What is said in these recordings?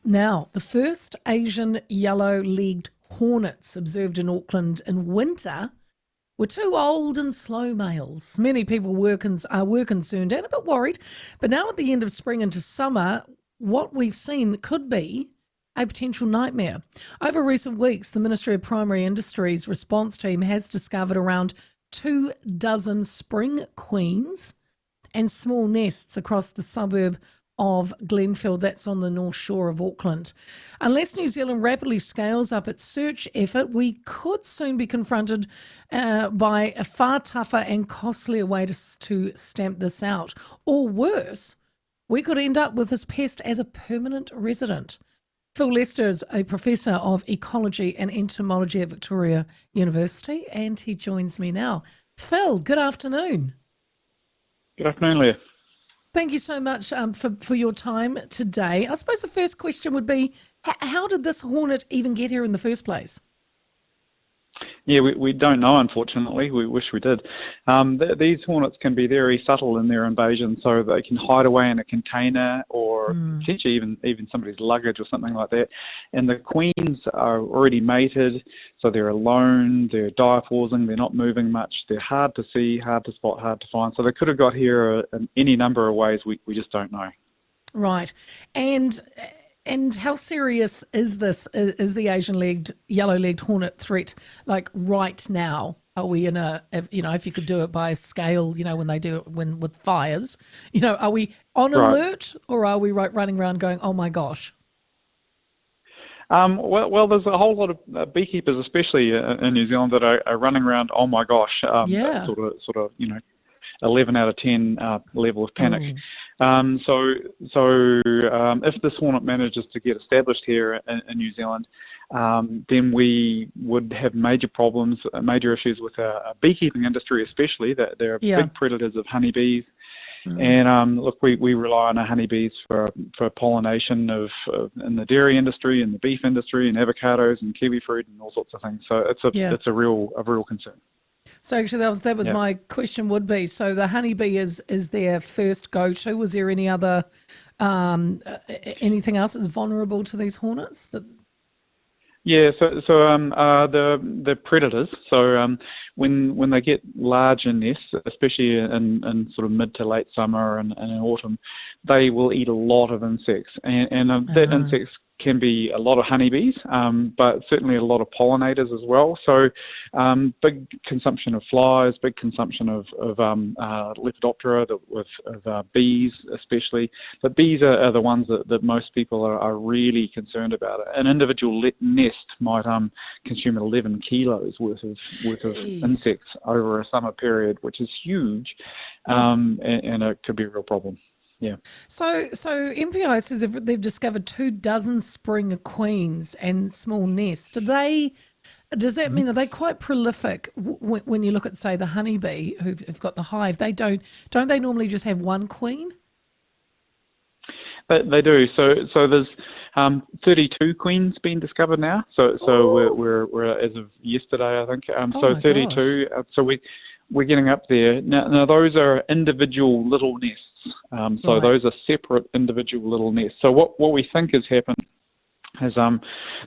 Now, the first Asian yellow-legged hornets observed in Auckland in winter were two old and slow males. Many people were concerned and a bit worried, but now at the end of spring into summer, what we've seen could be a potential nightmare. Over recent weeks, the Ministry of Primary Industries response team has discovered around 24 spring queens and small nests across the suburb of Glenfield, that's on the north shore of Auckland. Unless New Zealand rapidly scales up its search effort, we could soon be confronted by a far tougher and costlier way to stamp this out. Or worse, we could end up with this pest as a permanent resident. Phil Lester is a professor of ecology and entomology at Victoria University, and he joins me now. Phil, good afternoon. Good afternoon, Leah. Thank you so much for your time today. I suppose the first question would be, how did this hornet even get here in the first place? Yeah, we don't know, unfortunately. We wish we did. These hornets can be very subtle in their invasion, so they can hide away in a container or potentially even somebody's luggage or something like that. And the queens are already mated, so they're alone, they're diaphausing, they're not moving much, they're hard to see, hard to spot, hard to find. So they could have got here in any number of ways. We just don't know. Right. And how serious is this? Is the Asian-legged, yellow-legged hornet threat like right now? Are we in if you could do it by scale, when they do it with fires, are we on alert or are we running around going, oh my gosh? Well, there's a whole lot of beekeepers, especially in New Zealand, that are running around, oh my gosh, sort of 11 out of 10 level of panic. So if this hornet manages to get established here in New Zealand, then we would have major problems, major issues with our beekeeping industry, especially that they're big predators of honeybees. And look, we rely on our honeybees for pollination in the dairy industry, and the beef industry, and avocados and kiwi fruit and all sorts of things. So it's a real concern. So actually, that was my question would be. So the honeybee is their first go-to. Was there any other anything else that's vulnerable to these hornets? Yeah, so the predators. So when they get larger nests, especially in sort of mid to late summer and in autumn, they will eat a lot of insects, and that insects can be a lot of honeybees, but certainly a lot of pollinators as well. So big consumption of flies, big consumption of Lepidoptera, with bees especially. But bees are the ones that most people are really concerned about. An individual nest might consume 11 kilos worth of insects over a summer period, which is huge, and it could be a real problem. Yeah. So MPI says they've discovered 24 spring queens and small nests. Does that mean, are they quite prolific when you look at, say, the honeybee who've got the hive? Don't they normally just have one queen? They do. So there's 32 queens being discovered now. So we're as of yesterday, I think. So 32. Gosh. So we're getting up there now. Those are individual little nests. Those are separate individual little nests. So what we think has happened is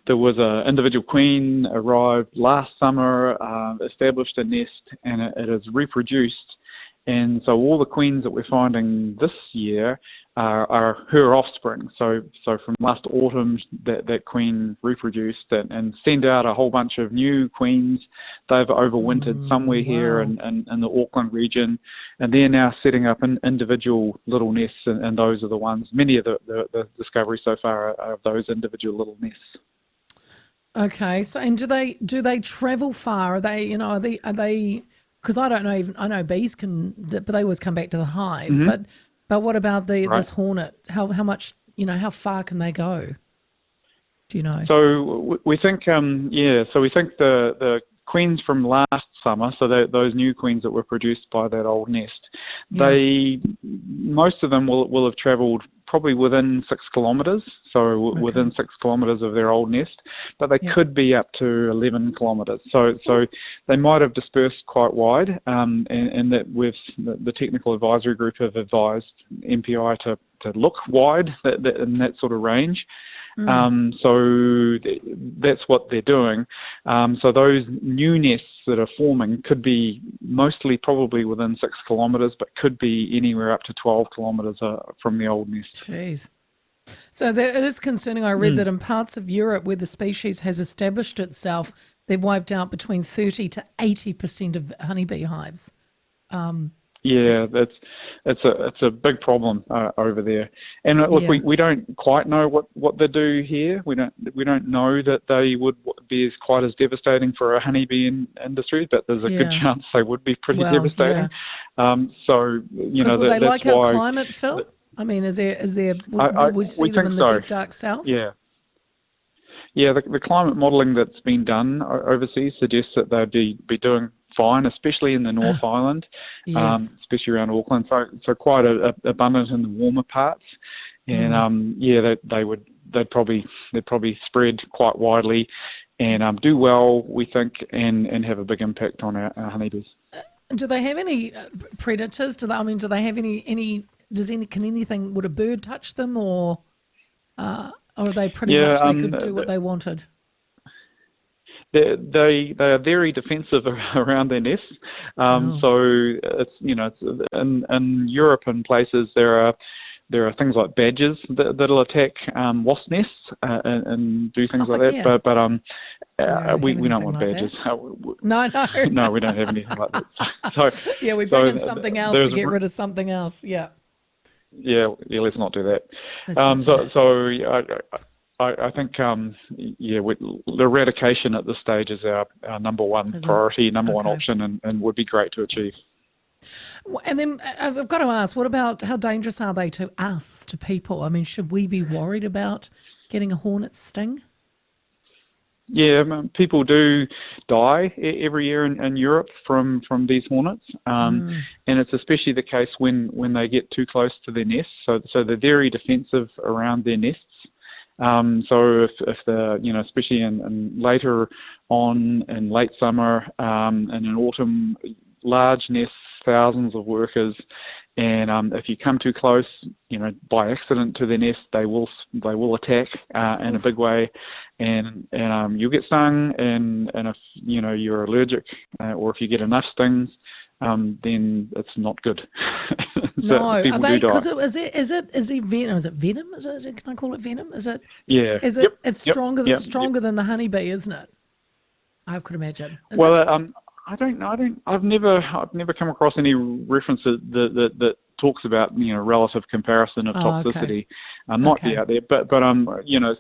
there was an individual queen arrived last summer, established a nest, and it has reproduced. And so all the queens that we're finding this year are her offspring. So from last autumn, that queen reproduced and sent out a whole bunch of new queens. They've overwintered somewhere here in the Auckland region, and they're now setting up individual little nests, and those are the ones. Many of the discoveries so far are of those individual little nests. Okay, so and do they travel far? Are they? Because I don't know. I know bees can, but they always come back to the hive. But what about this hornet? How much? How far can they go? Do you know? So we think, So we think the queens from last summer, so those new queens that were produced by that old nest, most of them will have travelled probably within 6 kilometres, within 6 kilometres of their old nest, but they could be up to 11 kilometres. So they might have dispersed quite wide, and that the technical advisory group have advised MPI to look wide in that sort of range. So that's what they're doing. So those new nests that are forming could be mostly probably within 6 kilometres, but could be anywhere up to 12 kilometres from the old nest. Jeez. So it is concerning. I read that in parts of Europe where the species has established itself, they've wiped out between 30 to 80% of honeybee hives. Yeah, it's a big problem over there. And look, we don't quite know what they do here. We don't know that they would be quite as devastating for a honeybee industry, but there's a good chance they would be pretty devastating. So you know, would they like that's our why climate, Phil? I mean, would we see them in the deep, dark south? Yeah. Yeah, the climate modelling that's been done overseas suggests that they'd be doing fine, especially in the North Island, especially around Auckland. So quite abundant in the warmer parts, and they'd probably spread quite widely, and do well, we think, and have a big impact on our honeybees. Do they have any predators? Do they have any? Would a bird touch them, or are they pretty much they could do what they wanted? They are very defensive around their nests. So it's in Europe and places there are things like badgers that'll attack wasp nests and do things like that. Yeah. But we don't want badgers. No, we don't have anything like that. So yeah, we bring in something else to get rid of something else. Yeah. Yeah, let's not do that. I think, the eradication at this stage is our number one priority, number one option, and would be great to achieve. And then I've got to ask, what about how dangerous are they to us, to people? I mean, should we be worried about getting a hornet sting? Yeah, people do die every year in Europe from these hornets, and it's especially the case when they get too close to their nests. So they're very defensive around their nests. So if they're, especially in later on in late summer and in autumn, large nests, thousands of workers, and if you come too close, by accident to their nest, they will attack in a big way, and you'll get stung, and if you're allergic or if you get enough stings, then it's not good. No, are they? Because is it venom? Is it venom? Can I call it venom? Is it? Yeah. Is it? It's stronger. It's stronger than the honeybee, isn't it? I could imagine. I don't know. I've never come across any reference that talks about relative comparison of toxicity. Might be out there, but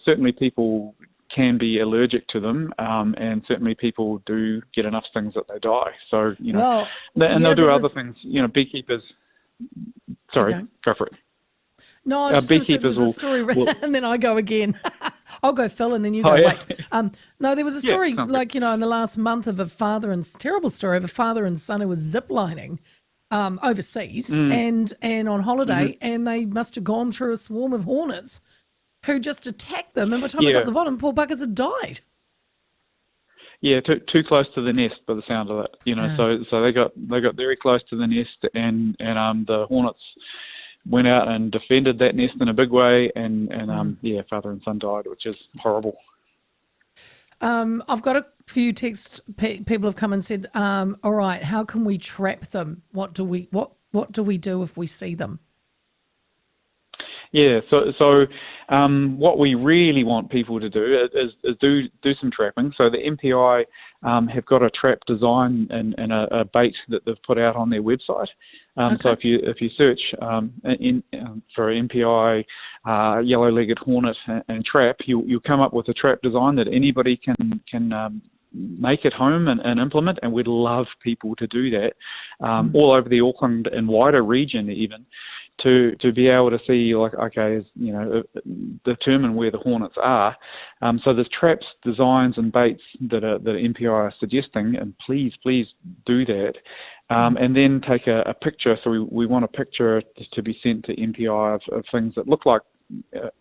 certainly people can be allergic to them, and certainly people do get enough stings that they die. So they'll do other things. Beekeepers. Sorry, go for it. No, I was just going to say there was a story, and then I go again. I'll go, Phil, and then you go. Wait. No, there was a story, in the last month of a father and son who was ziplining overseas and on holiday, and they must have gone through a swarm of hornets who just attacked them, and by the time they got to the bottom, poor buggers had died. Yeah, too close to the nest, by the sound of it. So they got very close to the nest, and the hornets went out and defended that nest in a big way, and father and son died, which is horrible. I've got a few people have come and said, all right, how can we trap them? What do we do if we see them? Yeah, so what we really want people to do is do some trapping. So the MPI have got a trap design and a bait that they've put out on their website. So if you search for MPI yellow-legged hornet and trap, you'll come up with a trap design that anybody can make at home and implement, and we'd love people to do that all over the Auckland and wider region even. To be able to see, determine where the hornets are. So there's traps, designs, and baits that MPI are suggesting, and please do that. And then take a picture. So we want a picture to be sent to MPI of things that look like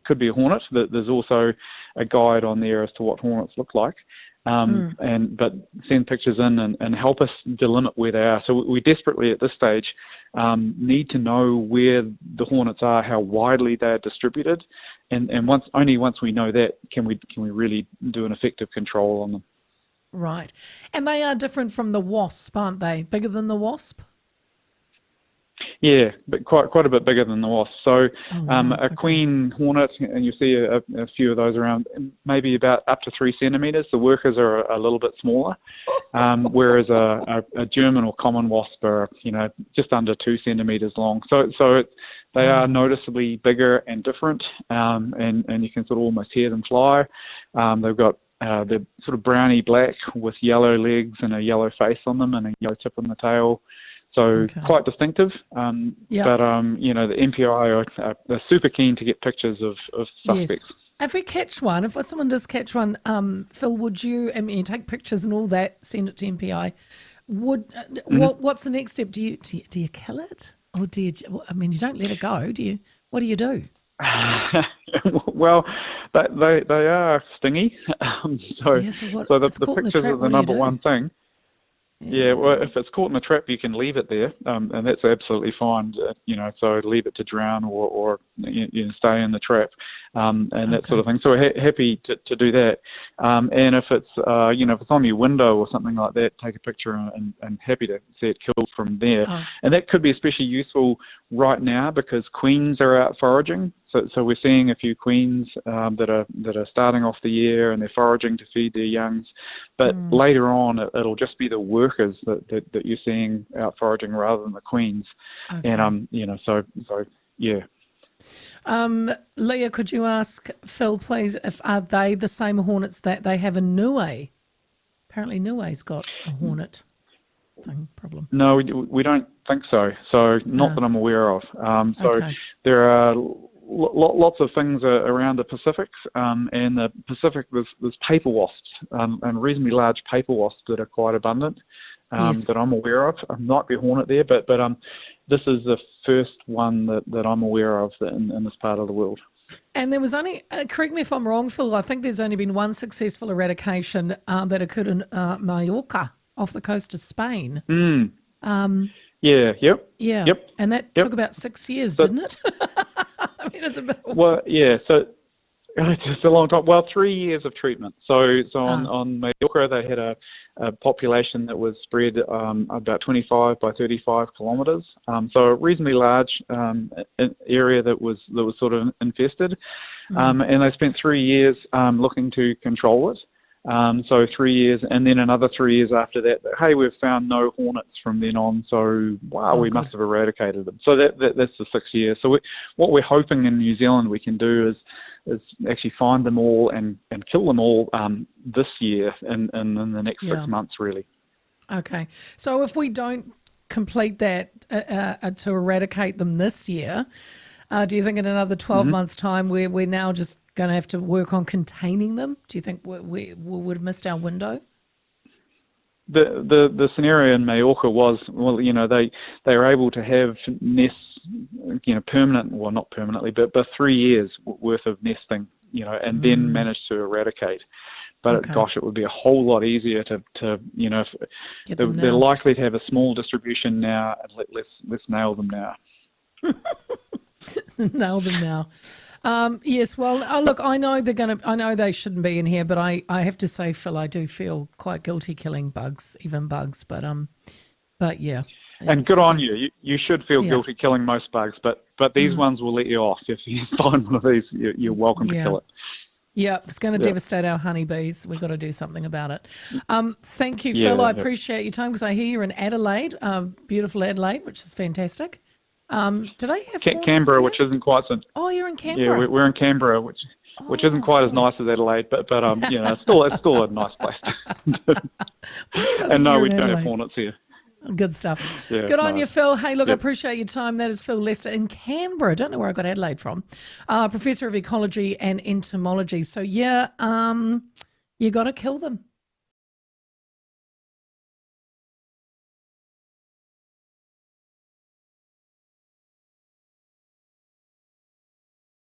could be a hornet. There's also a guide on there as to what hornets look like. But send pictures in and help us delimit where they are. So we desperately at this stage need to know where the hornets are, how widely they're distributed, and once we know that, can we really do an effective control on them. Right. And they are different from the wasp, aren't they? Bigger than the wasp? Yeah, but quite a bit bigger than the wasp. So wow. a queen hornet, and you see a few of those around, maybe about up to 3 centimetres. The workers are a little bit smaller, whereas a German or common wasp are, just under 2 centimetres long. So they are noticeably bigger and different, and you can sort of almost hear them fly. They've got they're sort of browny black with yellow legs and a yellow face on them and a yellow tip on the tail. So quite distinctive. But, the MPI are super keen to get pictures of suspects. Yes. If we catch one, if someone does catch one, Phil, would you, you take pictures and all that, send it to MPI, what's the next step? Do you kill it? Or do you, you don't let it go, do you? What do you do? Well, they are stingy. The pictures are the number one thing. Yeah, well, if it's caught in a trap, you can leave it there, and that's absolutely fine. So leave it to drown or stay in the trap, and that sort of thing. So we're happy to do that. And if it's if it's on your window or something like that, take a picture and happy to see it killed from there. And that could be especially useful right now because queens are out foraging. So we're seeing a few queens that are starting off the year and they're foraging to feed their youngs. But later on, it'll just be the workers that you're seeing out foraging rather than the queens. Okay. And yeah. Leah, could you ask Phil, please, are they the same hornets that they have in Niue? Apparently Niue's got a hornet problem. No, we don't think so. So not that I'm aware of. There are lots of things around the Pacifics, and the Pacific there's paper wasps, and reasonably large paper wasps that are quite abundant, that I'm aware of. Might be a hornet there, but this is the first one that I'm aware of in this part of the world. And there was only, correct me if I'm wrong, Phil, I think there's only been one successful eradication that occurred in Mallorca off the coast of Spain. Yeah, yep. Yeah, yep. And that took about 6 years, didn't it? It's a bit... Well, yeah, so it's a long time. Well, 3 years of treatment. So on Mallorca, they had a population that was spread about 25 by 35 kilometres. So a reasonably large area that was sort of infested. And they spent 3 years looking to control it. So 3 years, and then another 3 years after that, hey, we've found no hornets from then on, so we must have eradicated them. So that's the 6 years. So what we're hoping in New Zealand we can do is actually find them all and kill them all this year and in the next 6 months, really. Okay. So if we don't complete that to eradicate them this year, do you think in another 12 months' time we're now just going to have to work on containing them? Do you think we would have missed our window? The scenario in Mallorca was, they were able to have nests, permanent, well, not permanently, but 3 years worth of nesting, and then managed to eradicate. But gosh, it would be a whole lot easier to they're likely to have a small distribution now, and let's nail them now. Nail them now. Yes, well, look, I know they shouldn't be in here, but I have to say, Phil, I do feel quite guilty killing bugs, even bugs, but yeah. And good on you. You should feel guilty killing most bugs, but these ones will let you off. If you find one of these, you're welcome to kill it. Yeah, it's going to devastate our honeybees. We've got to do something about it. Thank you, Phil. I appreciate your time because I hear you're in Adelaide, beautiful Adelaide, which is fantastic. Do they have Canberra, which isn't quite so... Oh, you're in Canberra. Yeah, we're in Canberra, which isn't quite as nice as Adelaide, but it's still a nice place. And no, we don't have hornets here. Good stuff. Yeah, good on you, Phil. Hey, look, I appreciate your time. That is Phil Lester in Canberra. I don't know where I got Adelaide from. Professor of Ecology and Entomology. So, you got to kill them.